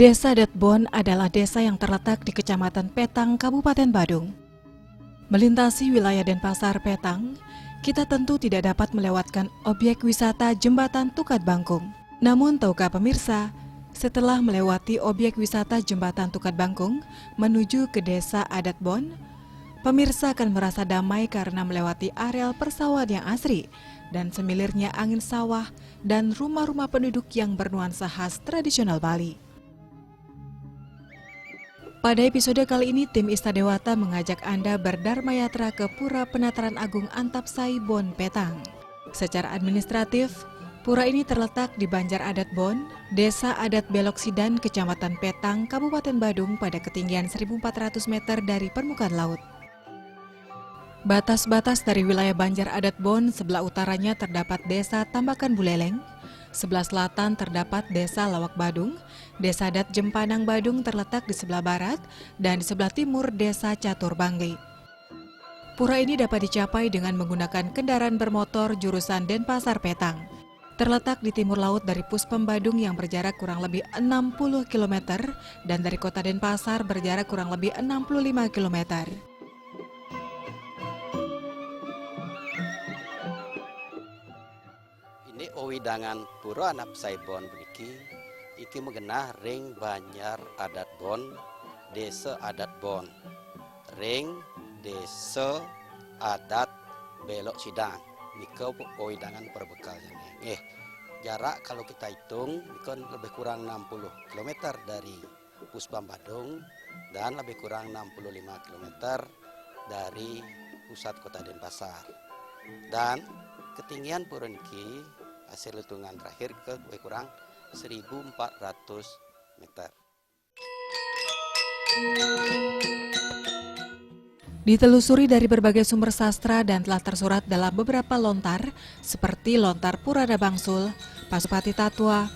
Desa Datbon adalah desa yang terletak di Kecamatan Petang, Kabupaten Badung. Melintasi wilayah Denpasar Petang, kita tentu tidak dapat melewatkan objek wisata Jembatan Tukat Bangkung. Namun tahukah pemirsa, setelah melewati objek wisata Jembatan Tukat Bangkung menuju ke desa Datbon, pemirsa akan merasa damai karena melewati areal persawahan yang asri dan semilirnya angin sawah dan rumah-rumah penduduk yang bernuansa khas tradisional Bali. Pada episode kali ini, tim Istadewata mengajak Anda berdharma yatra ke Pura Penataran Agung Antapsai Bon Petang. Secara administratif, pura ini terletak di Banjar Adat Bon, Desa Adat Beloksidan, Kecamatan Petang, Kabupaten Badung pada ketinggian 1.400 meter dari permukaan laut. Batas-batas dari wilayah Banjar Adat Bon, sebelah utaranya terdapat Desa Tambakan Buleleng, sebelah selatan terdapat Desa Lawak Badung, Desa Adat Jempanang Badung terletak di sebelah barat, dan di sebelah timur Desa Catur Bangli. Pura ini dapat dicapai dengan menggunakan kendaraan bermotor jurusan Denpasar Petang. Terletak di timur laut dari Puspem Badung yang berjarak kurang lebih 60 km dan dari kota Denpasar berjarak kurang lebih 65 km. Ini Owidangan Pura Antapsai Bon beriki, iki mengenah ring Banjar Adat Bon, Desa Adat Bon, ring Desa Adat Belok Sidang. Nika Owidangan perbekalnya nih. Jarak kalau kita hitung, nika lebih kurang 60 km dari Puspem Badung dan lebih kurang 65 km dari pusat kota Denpasar. Dan ketinggian pura niki hasil hitungan terakhir ke lebih kurang 1.400 meter. Ditelusuri dari berbagai sumber sastra dan telah tersurat dalam beberapa lontar, seperti lontar Purana Bangsul, Pasupati Tatwa,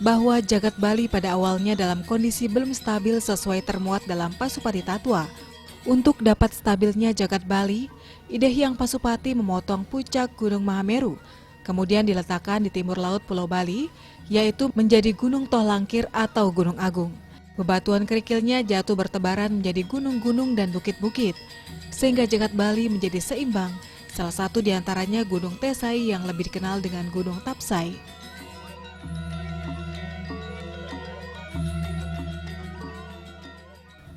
bahwa jagat Bali pada awalnya dalam kondisi belum stabil sesuai termuat dalam Pasupati Tatwa. Untuk dapat stabilnya jagat Bali, Ide Hyang Pasupati memotong puncak Gunung Mahameru, kemudian diletakkan di timur laut Pulau Bali, yaitu menjadi Gunung Tohlangkir atau Gunung Agung. Bebatuan kerikilnya jatuh bertebaran menjadi gunung-gunung dan bukit-bukit, sehingga jagat Bali menjadi seimbang, salah satu diantaranya Gunung Tesai yang lebih dikenal dengan Gunung Tapsai.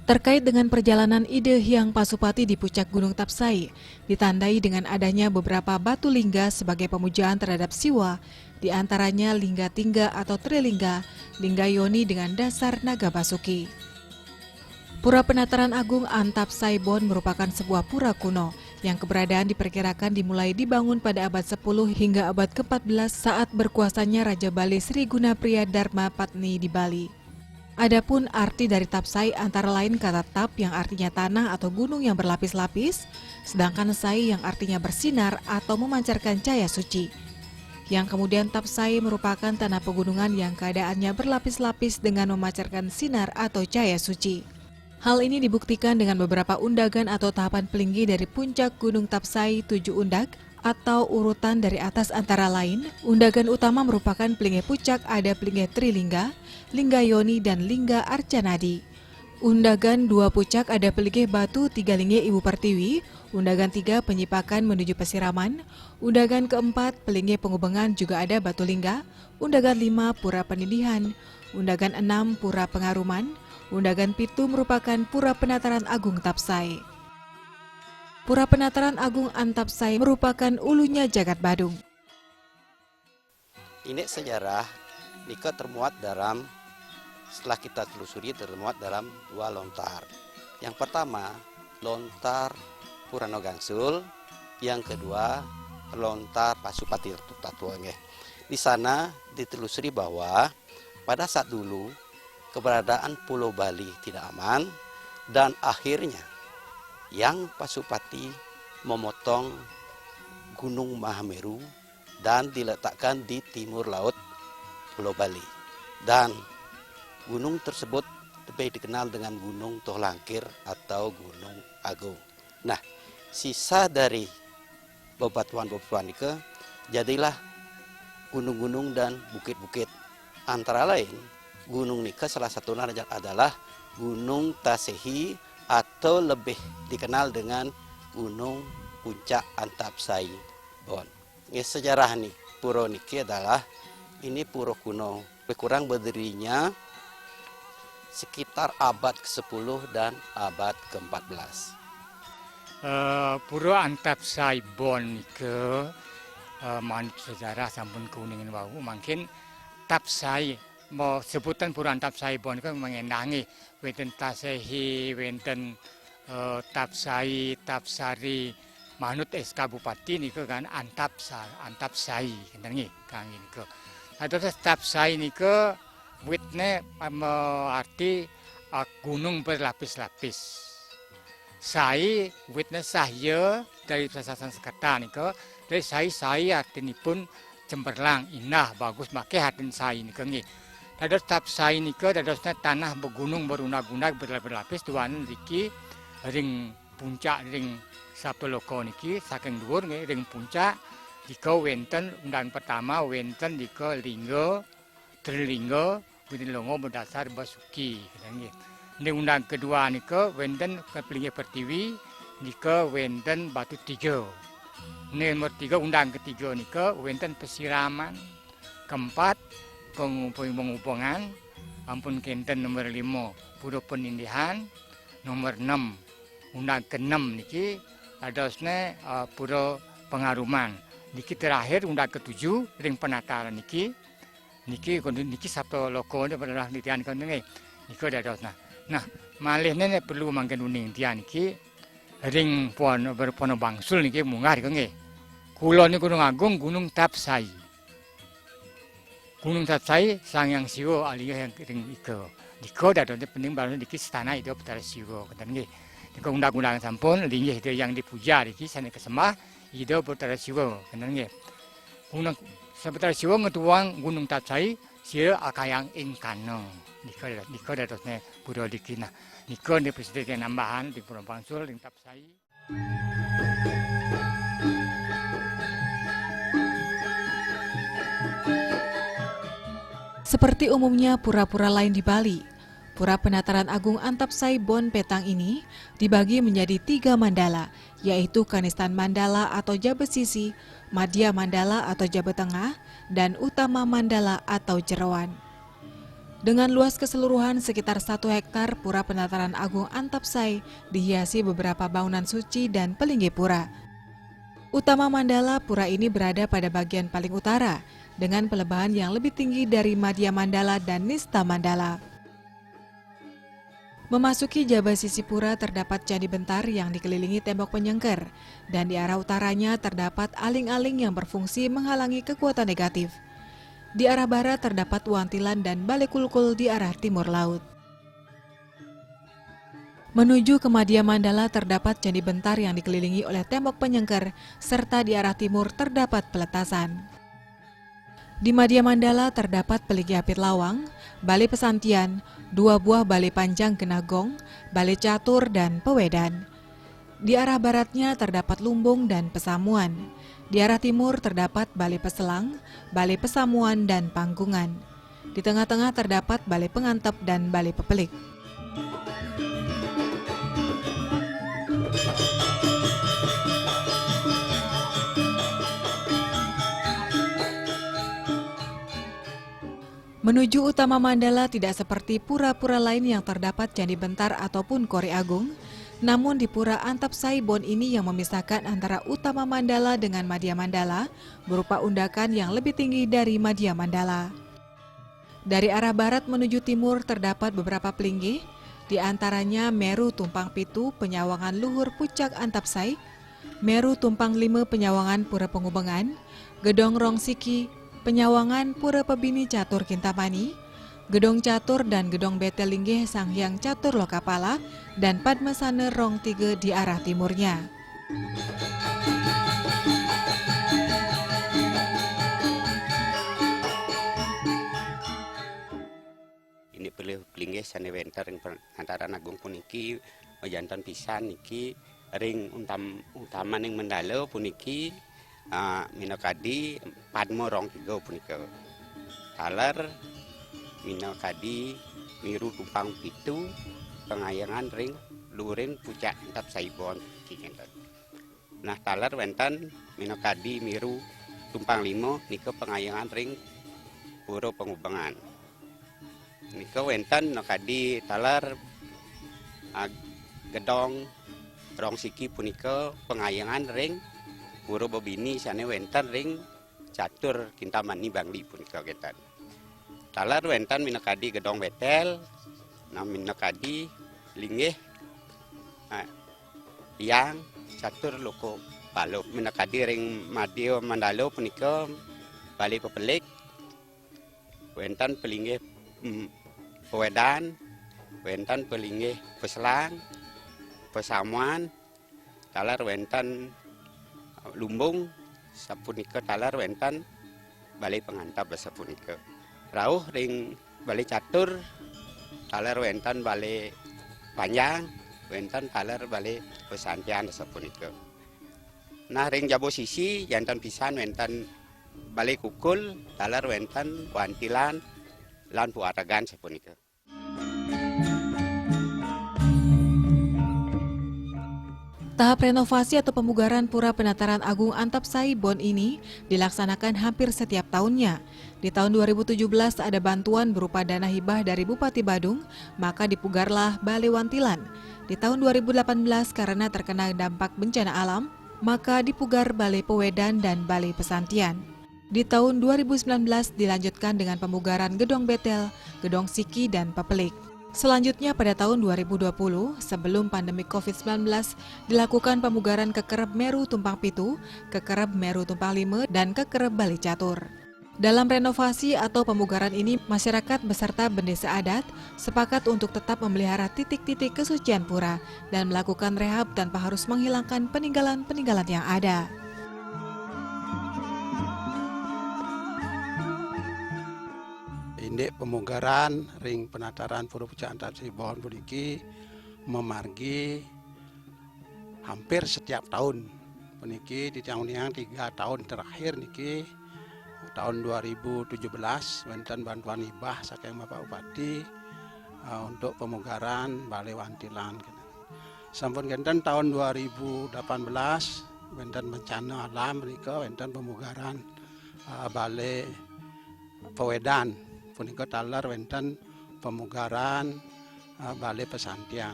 Terkait dengan perjalanan Ide Hyang Pasupati di puncak Gunung Tapsai, ditandai dengan adanya beberapa batu lingga sebagai pemujaan terhadap Siwa, di antaranya Lingga Tingga atau Trilingga, Lingga Yoni dengan dasar naga basuki. Pura Penataran Agung Antapsai Bon merupakan sebuah pura kuno yang keberadaan diperkirakan dimulai dibangun pada abad 10 hingga abad ke-14 saat berkuasanya Raja Bali Sri Gunapriya Dharma Patni di Bali. Adapun arti dari Tapsai antara lain kata tap yang artinya tanah atau gunung yang berlapis-lapis, sedangkan sai yang artinya bersinar atau memancarkan cahaya suci. Yang kemudian Tapsai merupakan tanah pegunungan yang keadaannya berlapis-lapis dengan memancarkan sinar atau cahaya suci. Hal ini dibuktikan dengan beberapa undagan atau tahapan pelinggi dari puncak Gunung Tapsai 7 undak atau urutan dari atas antara lain. Undagan utama merupakan pelinggi puncak ada pelinggi Trilingga, Lingga Yoni, dan Lingga Arcanadi. Undagan 2 puncak ada pelinggi batu 3 linggi Ibu Pertiwi, undagan 3 penyipakan menuju pesiraman, undagan keempat pelinggi pengubengan juga ada batu lingga, undagan 5 pura penindihan, undagan 6 pura pengaruman, undagan 7 merupakan Pura Penataran Agung Tapsai. Pura Penataran Agung Antapsai merupakan ulunya jagat Badung. Ini sejarah nika termuat dalam, setelah kita telusuri termuat dalam 2 lontar. Yang pertama, lontar Purana Gangsul, yang kedua, lontar Pasupati Tatwa. Di sana ditelusuri bahwa pada saat dulu keberadaan Pulau Bali tidak aman dan akhirnya Yang Pasupati memotong Gunung Mahameru dan diletakkan di timur laut Pulau Bali. Dan gunung tersebut lebih dikenal dengan Gunung Tohlangkir atau Gunung Agung. Nah, sisa dari bebatuan-bebatuan itu jadilah gunung-gunung dan bukit-bukit. Antara lain gunung nika salah satunya adalah Gunung Tasehi atau lebih dikenal dengan Gunung Puncak Antapsai Bon. Ini sejarah nih, pura niki adalah ini pura kuno, kurang berdirinya sekitar abad ke-10 dan abad ke-14. Pura Antapsai Bon nike manut sejarah sampun kuningan wau mungkin Tapsai mau sebutan Pura Antapsai Bon kan mengenangi wenten Tasehi wenten Tapsai Tapsari manut Bupati nike kan Antapsai kenangi kang nike. Terus Tapsai nike witne arti gunung berlapis-lapis. Sai witness saya dari bahasa Sanskerta niko dari saya artinipun cemerlang indah bagus make hatin sai niko nggih. Dados Tapsai niko dadosna tanah begunung beruna-guna berlapis tuan niki ring puncak ring Saptoloko niki saking dhuwur nggih ring puncak dika wenten undang pertama wenten dika lingga trilingga winilongo berdasar Basuki nggih. Di undang kedua nika wenten Keplinge Pertiwi nika wenten Batu Tiga. Nomor 3 undang ketiga nika wenten Pesiraman. Keempat penghubungan ampun kenten nomor 5 Pura Penindihan. Nomor 6 undang ke-6 niki adosne Pura Pengaruman. Niki terakhir undang ke-7 ring penataran niki Saptoloko adalah nitian kono nggih. Nika dadosna. Nah, malih nene perlu mangken uning tian iki ring berpono bangsul niki munggah niki nggih. Kula niku Gunung Agung Gunung Tapsai. Gunung Tapsai Sangyang Siwa aliyah yang ring iko. Iko dadone penting balane niki istana itu Betara Siwa ngoten nggih. Nika undang-undang sampun linggih itu yang dipuja niki sane kesembah itu Betara Siwa ngoten nggih. Gunung Betara Siwa ngetuang Gunung Tapsai sia akayang ing kano. Nika dadosne pura dikina. Nika di presiden nambahan di Pura Bangsul ring Tapsai. Seperti umumnya pura-pura lain di Bali, Pura Penataran Agung Antapsai Bon Petang ini dibagi menjadi 3 mandala, yaitu Kanistan Mandala atau Jabet Sisi, Madya Mandala atau Jabet Tengah, dan Utama Mandala atau Jerawan. Dengan luas keseluruhan sekitar 1 hektar, Pura Penataran Agung Antapsai dihiasi beberapa bangunan suci dan pelinggi pura. Utama Mandala, pura ini berada pada bagian paling utara, dengan pelebahan yang lebih tinggi dari Madya Mandala dan Nista Mandala. Memasuki Jabet Sisi Pura terdapat Candi Bentar yang dikelilingi tembok penyengker, dan di arah utaranya terdapat aling-aling yang berfungsi menghalangi kekuatan negatif. Di arah barat terdapat Wantilan dan Balai Kulkul di arah timur laut. Menuju ke Madya Mandala terdapat Candi Bentar yang dikelilingi oleh tembok penyengker, serta di arah timur terdapat peletasan. Di Madya Mandala terdapat Peligi Apit Lawang, Balai Pesantian, 2 buah balai panjang Genagong, Balai Catur, dan Pewedan. Di arah baratnya terdapat Lumbung dan Pesamuan. Di arah timur terdapat Balai Peselang, Balai Pesamuan, dan Panggungan. Di tengah-tengah terdapat Balai Pengantep dan Balai Pepelik. Menuju Utama Mandala tidak seperti pura-pura lain yang terdapat Candi Bentar ataupun Kori Agung, namun di Pura Antapsai Bon ini yang memisahkan antara Utama Mandala dengan Madya Mandala berupa undakan yang lebih tinggi dari Madya Mandala. Dari arah barat menuju timur terdapat beberapa pelinggih, di antaranya Meru Tumpang Pitu Penyawangan Luhur Pucak Antapsai, Meru Tumpang Lime Penyawangan Pura Pengubengan, Gedong Rong Siki Penyawangan Pura Pebini Catur Kintamani, Gedong Catur dan Gedong Betel Linggih Sanghyang Catur Lokapala, dan Padmasana Rong 3 di arah timurnya. Ini pelinggih sane wentar ring Penataran Agung puniki jantan pisan niki ring utama ning Mandala puniki minokadi Padmo Rong 3 punika. Taler Mina Kadi Miru Tumpang Pitu pengayangan ring luring pucak entap saibon kingenten. Nah talar wenten Mina Kadi Miru Tumpang Limo nika pengayangan ring puro pengubangan. Nika wenten Mina Kadi talar gedong rong siki punika pengayangan ring puro bebini sane wenten ring catur kintamani bangli punika ketan. Talar wentan minakadi gedong betel, nam minakadi linggih yang catur loko balok minakadi ring madio mandalo punika bali pepelik, wentan pelinggih pewedan, wentan pelinggih peselang, pesamuan, talar wentan lumbung, sapunika talar wentan bali pengantap sapunika. Rauh ring bali catur, talar wentan bali panjang, wentan talar bali pesantian sapunika. Nah ring jabo sisi jantan pisan wentan bali kukul, talar wentan wantilan lan puaragan sapunika. Tahap renovasi atau pemugaran Pura Penataran Agung Antapsai Bon ini dilaksanakan hampir setiap tahunnya. Di tahun 2017 ada bantuan berupa dana hibah dari Bupati Badung, maka dipugarlah Balai Wantilan. Di tahun 2018 karena terkena dampak bencana alam, maka dipugar Balai Pewedan dan Balai Pesantian. Di tahun 2019 dilanjutkan dengan pemugaran Gedong Betel, Gedong Siki, dan Pepelik. Selanjutnya pada tahun 2020, sebelum pandemi COVID-19, dilakukan pemugaran Kekerep Meru Tumpang Pitu, Kekerep Meru Tumpang Lime, dan Kekerep Bali Catur. Dalam renovasi atau pemugaran ini, masyarakat beserta bendesa adat sepakat untuk tetap memelihara titik-titik kesucian pura dan melakukan rehab tanpa harus menghilangkan peninggalan-peninggalan yang ada. Indek pemugaran ring penataran Pura Pucak Antapsai Bon puniki memargi hampir setiap tahun. Puniki di tahun yang 3 tahun terakhir niki tahun 2017 wonten bantuan hibah saking Bapak Bupati untuk pemugaran Balai Wantilan. Sampun wonten tahun 2018 wonten bencana alam menika wonten pemugaran Balai Pewedan. Punika talar wonten pemugaran Balai Pesantian.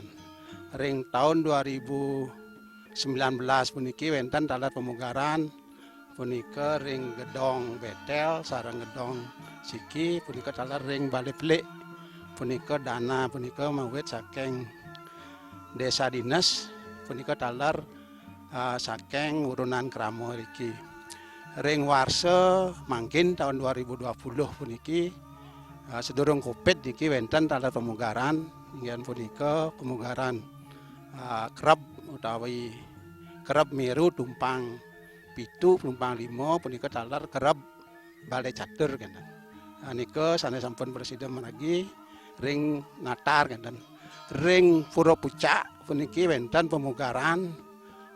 Ring tahun 2019 puniki wonten talar pemugaran punika ring Gedong Betel sareng Gedong Siki punika talar ring Balai Pelik. Punika dana punika mawit saking Desa Dinas punika talar saking urunan Kramo iki. Ring Warsa mangkin tahun 2020 puniki sedurung Covid niki wonten talar pemugaran inggih punika pemugaran kerep utawi Kerep Meru Tumpang Pitu Tumpang Limo punika talar kerep Balai Catur kenten. Nika sanes sampun presiden maragi ring Natar kenten. Ring Pura Pucak puniki wonten pemugaran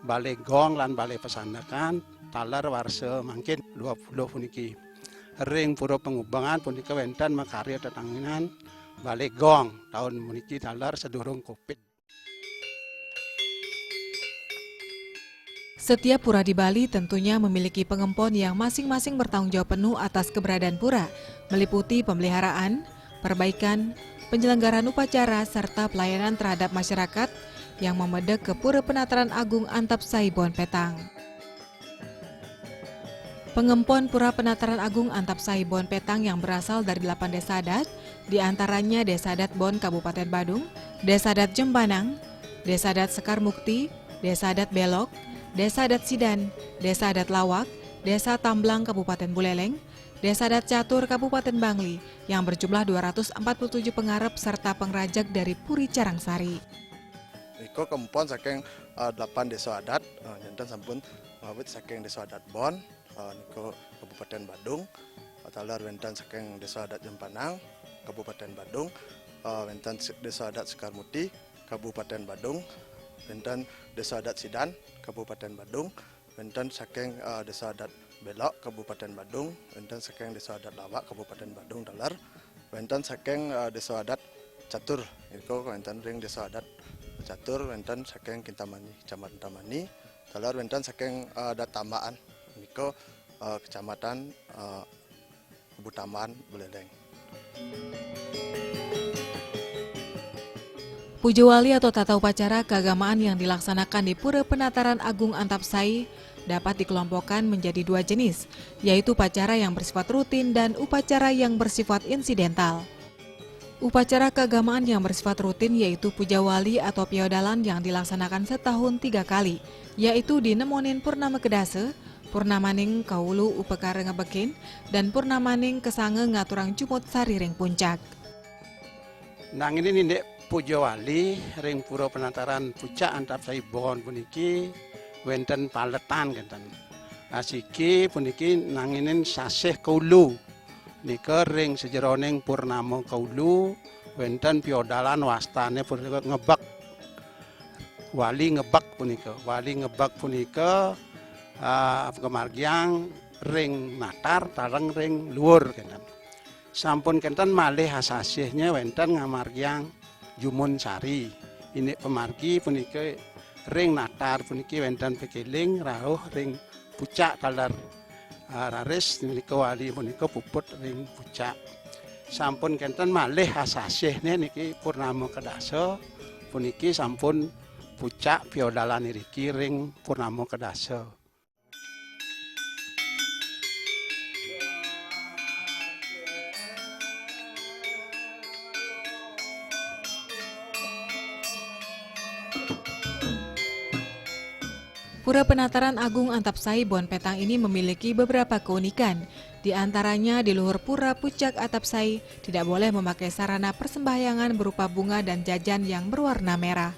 Balai Gong lan Balai Pesandakan talar warsa mangkin 20 puniki. Ring Pura Pengubangan punika wonten makarya tetanginan Balai Gong tahun puniki talar sedurung Covid. Setiap pura di Bali tentunya memiliki pengempon yang masing-masing bertanggung jawab penuh atas keberadaan pura, meliputi pemeliharaan, perbaikan, penyelenggaraan upacara, serta pelayanan terhadap masyarakat yang memedek ke Pura Penataran Agung Antapsai Bon Petang. Pengempon Pura Penataran Agung Antapsai Bon Petang yang berasal dari 8 desa adat, diantaranya Desa Adat Bon Kabupaten Badung, Desa Adat Jembanang, Desa Adat Sekar Mukti, Desa Adat Belok, Desa Adat Sidan, Desa Adat Lawak, Desa Tamblang Kabupaten Buleleng, Desa Adat Catur Kabupaten Bangli yang berjumlah 247 pengarep serta pengrajak dari Puri Carangsari. Niko kempon saking 8 desa adat, jantan sampun mawit saking desa adat Bon, niko Kabupaten Badung, talar wentan saking desa adat Jempanang, Kabupaten Badung, wentan desa adat Sekarmuti, Kabupaten Badung, wentan desa adat Sidan, Kabupaten Badung, wentan saking desa adat Belok, Kabupaten Badung, wentan saking desa adat Lawak, Kabupaten Badung talar, wenten saking desa adat Catur niko wenten ring desa adat Catur wenten saking Kintamani Kecamatan Tamani talar wenten saking Datamaan niko Kecamatan Butamaan Buleleng. Puja Wali atau tata upacara keagamaan yang dilaksanakan di Pura Penataran Agung Antapsai dapat dikelompokkan menjadi dua jenis, yaitu upacara yang bersifat rutin dan upacara yang bersifat insidental. Upacara keagamaan yang bersifat rutin yaitu Puja Wali atau Piodalan yang dilaksanakan setahun 3 kali, yaitu di Nemonin Purnama Kedase, Purnamaning Kaulu Upekare Ngebekin, dan Purnamaning Kesange Ngaturang Jumut Sariring Puncak. Nang ini nindek Puja Wali ring Pura Penataran Pucak Antapsai Bon puniki wenten paletan kenten. Asiki puniki nanginin sasih kaulu. Nika ring sejeroning purnama kaulu wenten piodalan wastane punika ngebak. Wali ngebak punika. Wali ngebak punika kemargiang ring natar tareng ring luhur kenten. Sampun kenten malih asasihnya wenten ngamargiang Jumun Sari. Ini pemargi punika ring natar puniki wenten pekeling rauh ring pucak kalar raris punika wali punika puput ring pucak. Sampun kenten malih asasihne niki Purnama Kedasa puniki sampun pucak piodalan niriki ring Purnama Kedasa. Pura Penataran Agung Antapsai Bon Petang ini memiliki beberapa keunikan. Di antaranya di luhur Pura Pucak Antapsai tidak boleh memakai sarana persembahyangan berupa bunga dan jajan yang berwarna merah.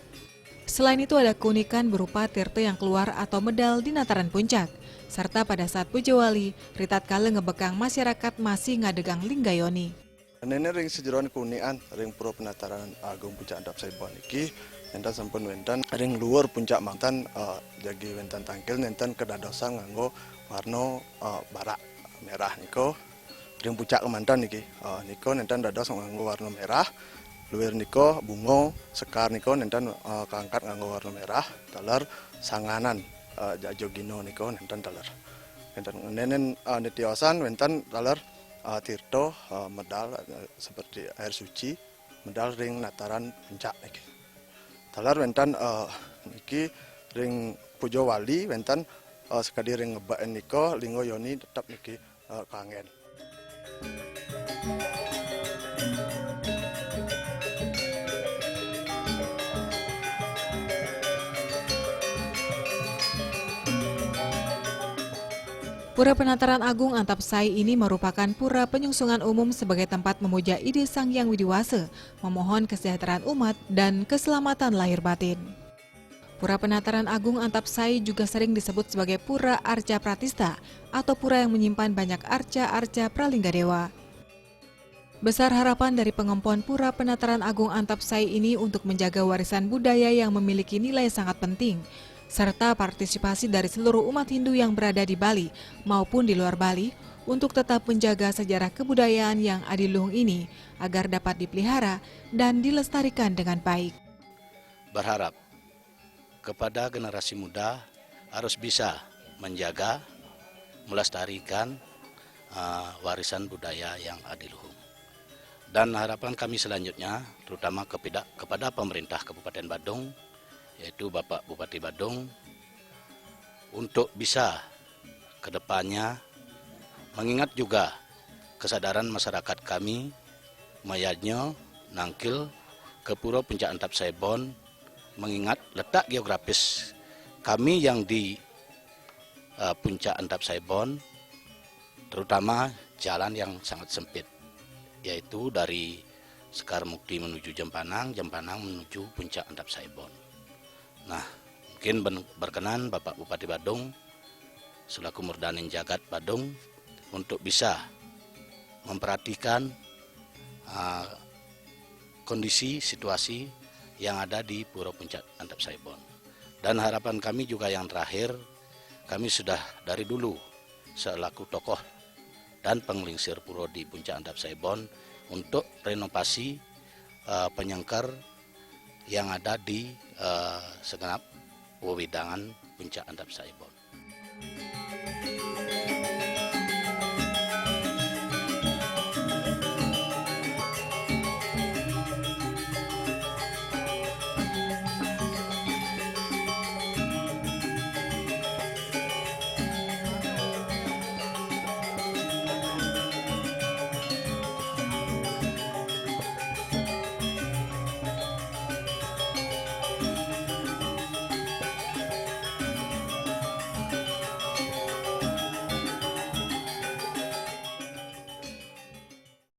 Selain itu ada keunikan berupa tirte yang keluar atau medal di Nataran Puncak. Serta pada saat Puja Wali, ritat kale ngebekang masyarakat masih ngadegang linggayoni. Ini ring sejeroan keunikan ring Pura Penataran Agung Pucak Antapsai Bon iki enten sampun wenten ring luar puncak mantan jagi wenten tangkil nenten kedadosan nganggo warna barak merah niko ring puncak kemantan niki niko nenten dados nganggo warna merah luwir niko bungo sekar niko nenten keangkat nganggo warna merah talar sanganan jajogino niko nenten talar nenen nitiosan wenten talar tirto medal seperti air suci medal ring nataran puncak niki talar wenten niki ring Puja Wali wenten sekadi ring ngebaen niko linggo yoni tetap niki kangen. Pura Penataran Agung Antapsai ini merupakan pura penyungsungan umum sebagai tempat memuja ide Sang Hyang Widiwasa, memohon kesejahteraan umat dan keselamatan lahir batin. Pura Penataran Agung Antapsai juga sering disebut sebagai Pura Arca Pratista atau pura yang menyimpan banyak arca-arca pralinggadewa. Besar harapan dari pengempon Pura Penataran Agung Antapsai ini untuk menjaga warisan budaya yang memiliki nilai sangat penting, serta partisipasi dari seluruh umat Hindu yang berada di Bali maupun di luar Bali untuk tetap menjaga sejarah kebudayaan yang adiluhung ini agar dapat dipelihara dan dilestarikan dengan baik. Berharap kepada generasi muda harus bisa menjaga, melestarikan warisan budaya yang adiluhung. Dan harapan kami selanjutnya terutama kepada pemerintah Kabupaten Badung, yaitu Bapak Bupati Badung, untuk bisa ke depannya mengingat juga kesadaran masyarakat kami mayatnya nangkil ke Pura Puncak Antapsai Bon, mengingat letak geografis kami yang di Puncak Antapsai Bon, terutama jalan yang sangat sempit, yaitu dari Sekar Mukti menuju Jempanang, Jempanang menuju Puncak Antapsai Bon. Nah, mungkin berkenan Bapak Bupati Badung selaku Murdanin Jagat Badung untuk bisa memperhatikan kondisi situasi yang ada di Pura Puncak Antapsai Bon. Dan harapan kami juga yang terakhir, kami sudah dari dulu selaku tokoh dan penglingsir pura di Puncak Antapsai Bon untuk renovasi penyangkar yang ada di segenap wewidangan Puncak Antapsaibon.